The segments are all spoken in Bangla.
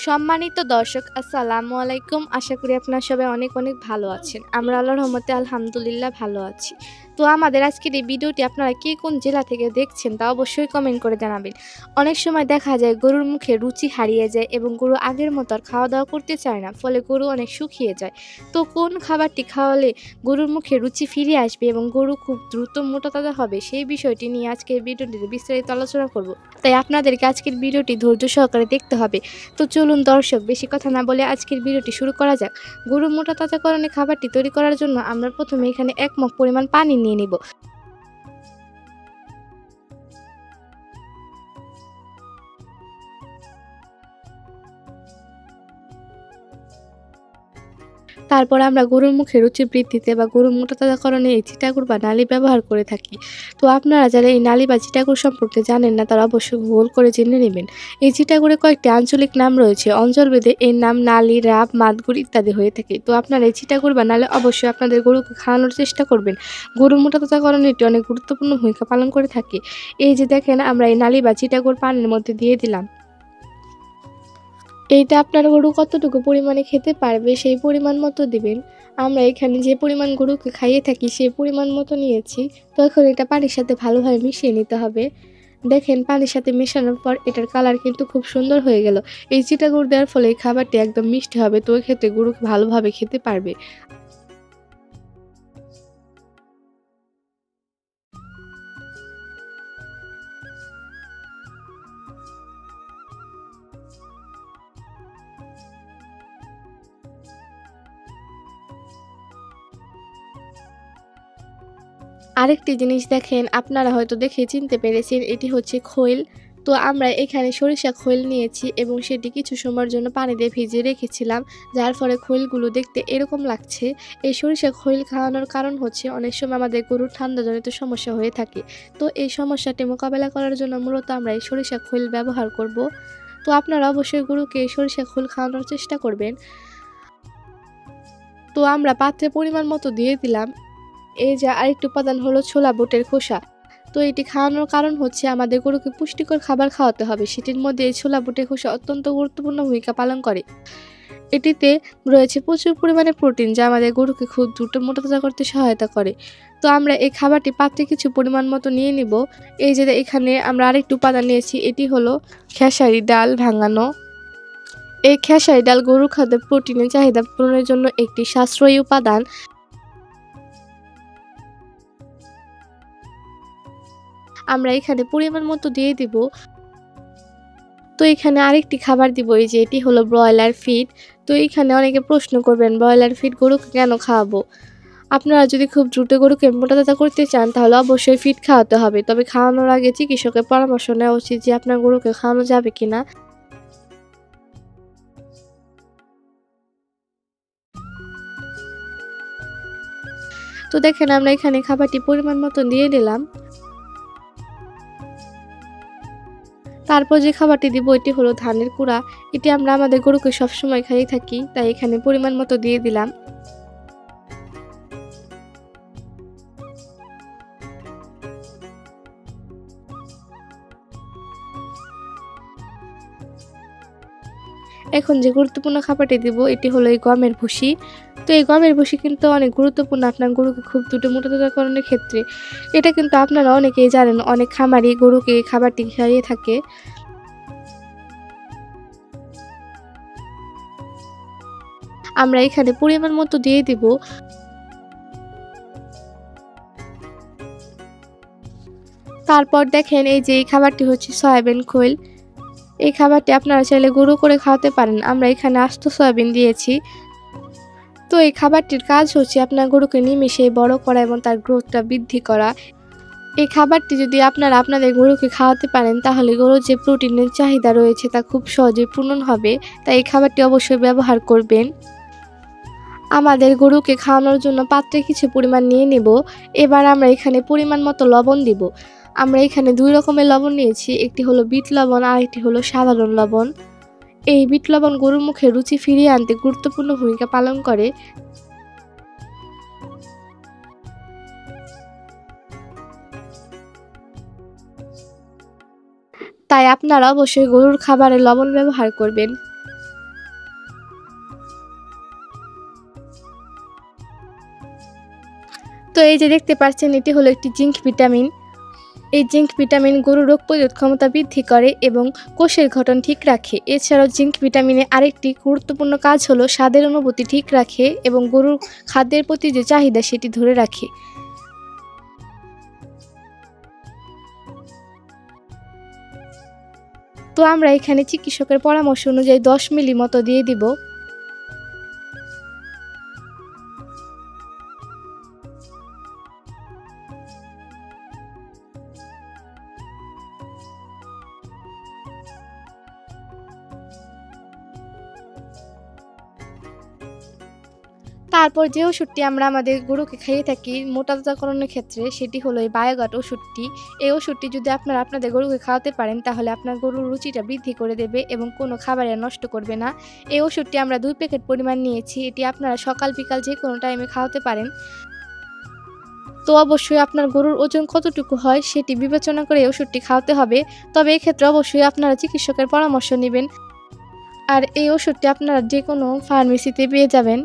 সম্মানিত দর্শক আসসালামু আলাইকুম। আশা করি আপনারা সবাই অনেক অনেক ভালো আছেন। আমরা আল্লাহর রহমতে আলহামদুলিল্লাহ ভালো আছি। তো আমাদের আজকের এই ভিডিওটি আপনারা কে কোন জেলা থেকে দেখছেন তা অবশ্যই কমেন্ট করে জানাবেন। অনেক সময় দেখা যায় গরুর মুখে রুচি হারিয়ে যায় এবং গরু আগের মতো আর খাওয়া দাওয়া করতে চায় না, ফলে গরু অনেক শুকিয়ে যায়। তো কোন খাবারটি খাওয়ালে গরুর মুখে রুচি ফিরে আসবে এবং গরু খুব দ্রুত মোটা তাজা হবে, সেই বিষয়টি নিয়ে আজকের ভিডিওটিতে বিস্তারিত আলোচনা করব। তাই আপনাদেরকে আজকের ভিডিওটি ধৈর্য সহকারে দেখতে হবে। তো চলুন দর্শক, বেশি কথা না বলে আজকের ভিডিওটি শুরু করা যাক। গরু মোটা তাজাকরণে খাবারটি তৈরি করার জন্য আমরা প্রথমে এখানে 1 মগ পরিমাণ পানি নিয়ে নিব। তারপর আমরা গরুর মুখে রুচি বৃদ্ধিতে বা গরুর মোটা তাজাকরণে এই চিটাগুড় বা নালি ব্যবহার করে থাকি। তো আপনারা যারা এই নালি বা চিটাগুড় সম্পর্কে জানেন না, তারা অবশ্যই গুগল করে জেনে নেবেন। এই চিটাগুড়ের কয়েকটি আঞ্চলিক নাম রয়েছে। অঞ্চলভেদে এর নাম নালি, রাব, মাতগুড় ইত্যাদি হয়ে থাকে। তো আপনারা এই চিটাগুড় বা নালি অবশ্যই আপনাদের গরুকে খাওয়ানোর চেষ্টা করবেন। গরুর মোটা তাজাকরণে এটি অনেক গুরুত্বপূর্ণ ভূমিকা পালন করে থাকে। এই যে দেখেন, আমরা এই নালি বা চিটাগুড় পানির মধ্যে দিয়ে দিলাম। এইটা আপনার গরু কতটুকু পরিমাণে খেতে পারবে সেই পরিমাণ মতো দিবেন। আমরা এখানে যে পরিমাণ গরুকে খাইয়ে থাকি সেই পরিমাণ মতো নিয়েছি। তো এখন এটা পানির সাথে ভালোভাবে মিশিয়ে নিতে হবে। দেখেন, পানির সাথে মেশানোর পর এটার কালার কিন্তু খুব সুন্দর হয়ে গেল। এই চিটা গুড় দেওয়ার ফলে এই খাবারটি একদম মিষ্টি হবে, তো ওই ক্ষেত্রে গরু ভালোভাবে খেতে পারবে। আরেকটি জিনিস দেখেন, আপনারা হয়তো দেখে চিনতে পেরেছেন, এটি হচ্ছে খৈল। তো আমরা এখানে সরিষা খৈল নিয়েছি এবং সেটি কিছু সময়ের জন্য পানি দিয়ে ভিজিয়ে রেখেছিলাম, যার ফলে খৈলগুলো দেখতে এরকম লাগছে। এই সরিষা খৈল খাওয়ানোর কারণ হচ্ছে অনেক সময় আমাদের গরুর ঠান্ডাজনিত সমস্যা হয়ে থাকে। তো এই সমস্যাটি মোকাবেলা করার জন্য মূলত আমরা এই সরিষা খৈল ব্যবহার করব। তো আপনারা অবশ্যই গরুকে এই সরিষা খৈল খাওয়ানোর চেষ্টা করবেন। তো আমরা পাত্রে পরিমাণ মতো দিয়ে দিলাম। এই যে আরেকটি উপাদান হলো ছোলা বুটের খোসা। তো এটি খাওয়ানোর কারণ হচ্ছে আমাদের গরুকে পুষ্টিকর খাবার খাওয়াতে হবে। সেটির মধ্যে এই ছোলা বুটের খোসা অত্যন্ত গুরুত্বপূর্ণ ভূমিকা পালন করে। এটিতে রয়েছে প্রচুর পরিমাণে প্রোটিন, যা আমাদের গরুকে খুব দ্রুত মোটাতাজা করতে সহায়তা করে। তো আমরা এই খাবারটি পাত্রে কিছু পরিমাণ মতো নিয়ে নিব। এই যে এখানে আমরা আরেকটি উপাদান নিয়েছি, এটি হলো খেসারি ডাল ভাঙানো। এই খেসারি ডাল গরুর খাদ্যে প্রোটিনের চাহিদা পূরণের জন্য একটি সাশ্রয়ী উপাদান। আমরা এখানে পরিমাণ মতো দিয়ে দিব। তো এখানে আরেকটি খাবার দিব, এই যে এটি হলো ব্রয়লার ফিড। তো এখানে অনেকে প্রশ্ন করবেন, ব্রয়লার ফিড গরুকে কেন খাওয়াবো? আপনারা যদি খুব দ্রুত গরুকে মোটাতাজা করতে চান, তাহলে অবশ্যই ফিড খাওয়াতে হবে। তবে খাওয়ানোর আগে চিকিৎসকের পরামর্শ নেওয়া উচিত যে আপনার গরুকে খাওয়ানো যাবে কিনা। তো দেখেন, আমরা এখানে খাবারটি পরিমাণ মতো দিয়ে দিলাম। তারপর যে খাবারটি দিব এটি হলো ধানের কুড়া। এটি আমরা আমাদের গরুকে সবসময় খাইয়ে থাকি, তাই এখানে পরিমাণ মতো দিয়ে দিলাম। এখন যে গুরুত্বপূর্ণ খাবারটি দিব এটি হলো এই গমের ভুসি। তো এই গমের ভুসি কিন্তু অনেক গুরুত্বপূর্ণ আপনার গরুকে খুব দ্রুত মোটাতাজাকরণের ক্ষেত্রে। এটা কিন্তু আপনারা অনেকেই জানেন, অনেক খামারি গরুকে এই খাবারটি খাইয়ে থাকে। আমরা এখানে পরিমাণ মতো দিয়ে দিব। তারপর দেখেন, এই যে এই খাবারটি হচ্ছে সয়াবিন খৈল। এই খাবারটি আপনারা চাইলে গুঁড়ো করে খাওয়াতে পারেন। আমরা এখানে আস্ত সয়াবিন দিয়েছি। তো এই খাবারটির কাজ হচ্ছে আপনার গরুকে নিমেষে বড় করা এবং তার গ্রোথটা বৃদ্ধি করা। এই খাবারটি যদি আপনারা আপনাদের গরুকে খাওয়াতে পারেন, তাহলে গরুর যে প্রোটিনের চাহিদা রয়েছে তা খুব সহজেই পূরণ হবে। তাই এই খাবারটি অবশ্যই ব্যবহার করবেন। আমাদের গরুকে খাওয়ানোর জন্য পাত্রে কিছু পরিমাণ নিয়ে নেব। এবার আমরা এখানে পরিমাণ মতো লবণ দিব। আমরা এখানে 2 রকমের লবণ নিয়েছি, একটি হলো বিট লবণ আর একটি হলো সাধারণ লবণ। এই বিট লবণ গরুর মুখে রুচি ফিরিয়ে আনতে গুরুত্বপূর্ণ ভূমিকা পালন করে। তাই আপনারা অবশ্যই গরুর খাবারে লবণ ব্যবহার করবেন। তো এই যে দেখতে পাচ্ছেন এটি হলো একটি জিঙ্ক ভিটামিন। এই জিঙ্ক ভিটামিন গরুর রোগ প্রতিরোধ ক্ষমতা বৃদ্ধি করে এবং কোষের গঠন ঠিক রাখে। এছাড়াও জিঙ্ক ভিটামিনের আরেকটি গুরুত্বপূর্ণ কাজ হলো স্বাদের অনুভূতি ঠিক রাখে এবং গরুর খাদ্যের প্রতি যে চাহিদা সেটি ধরে রাখে। তো আমরা এখানে চিকিৎসকের পরামর্শ অনুযায়ী 10 মিলি মতো দিয়ে দিব। তারপর যে ওষুধটি আমরা আমাদের গরুকে খাইয়ে থাকি মোটা তাজাকরণের ক্ষেত্রে সেটি হলো এই বায়োগার্ড ওষুধটি। এই ওষুধটি যদি আপনারা আপনাদের গরুকে খাওয়াতে পারেন তাহলে আপনার গরুর রুচিটা বৃদ্ধি করে দেবে এবং কোনো খাবারে নষ্ট করবে না। এই ওষুধটি আমরা 2 প্যাকেট পরিমাণ নিয়েছি। এটি আপনারা সকাল বিকাল যে কোনো টাইমে খাওয়াতে পারেন। তো অবশ্যই আপনার গরুর ওজন কতটুকু হয় সেটি বিবেচনা করে এই ওষুধটি খাওয়াতে হবে। তবে এক্ষেত্রে অবশ্যই আপনারা চিকিৎসকের পরামর্শ নেবেন। আর এই ওষুধটি আপনারা যে কোনো ফার্মেসিতে পেয়ে যাবেন।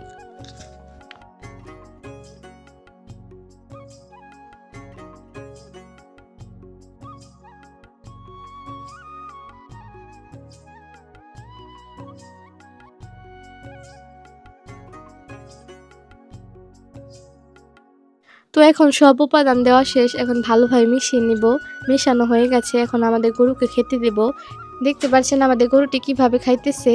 তো এখন সব উপাদান দেওয়া শেষ। এখন ভালোভাবে মিশিয়ে নিব। মেশানো হয়ে গেছে। এখন আমাদের গরুকে খেতে দেব। দেখতে পাচ্ছেন আমাদের গরুটি কিভাবে খাইতেছে।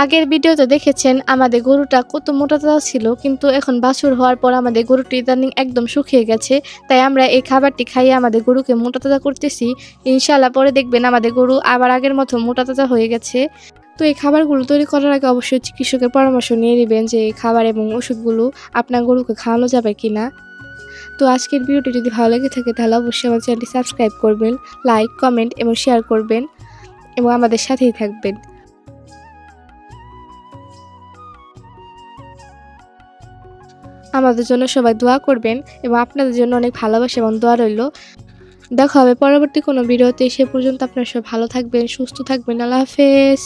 আগের ভিডিওতে দেখেছেন আমাদের গরুটা কত মোটা তাজা ছিল, কিন্তু এখন বাছুর হওয়ার পর আমাদের গরুটি ইদানিং একদম শুকিয়ে গেছে। তাই আমরা এই খাবারটি খাইয়ে আমাদের গরুকে মোটা তাজা করতেছি। ইনশাআল্লাহ পরে দেখবেন আমাদের গরু আবার আগের মতো মোটা তাজা হয়ে গেছে। তো এই খাবারগুলো তৈরি করার আগে অবশ্যই চিকিৎসকের পরামর্শ নিয়ে নেবেন যে এই খাবার এবং ওষুধগুলো আপনার গরুকে খাওয়ানো যাবে কিনা। তো আজকের ভিডিওটি যদি ভালো লেগে থাকে তাহলে অবশ্যই আমার চ্যানেলটি সাবস্ক্রাইব করবেন, লাইক, কমেন্ট এবং শেয়ার করবেন এবং আমাদের সাথেই থাকবেন। আমাদের জন্য সবাই দোয়া করবেন এবং আপনাদের জন্য অনেক ভালোবাসা এবং দোয়া রইল। দেখা হবে পরবর্তী কোনো ভিডিওতে। সে পর্যন্ত আপনারা সবাই ভালো থাকবেন, সুস্থ থাকবেন। আল্লাহ হাফেজ।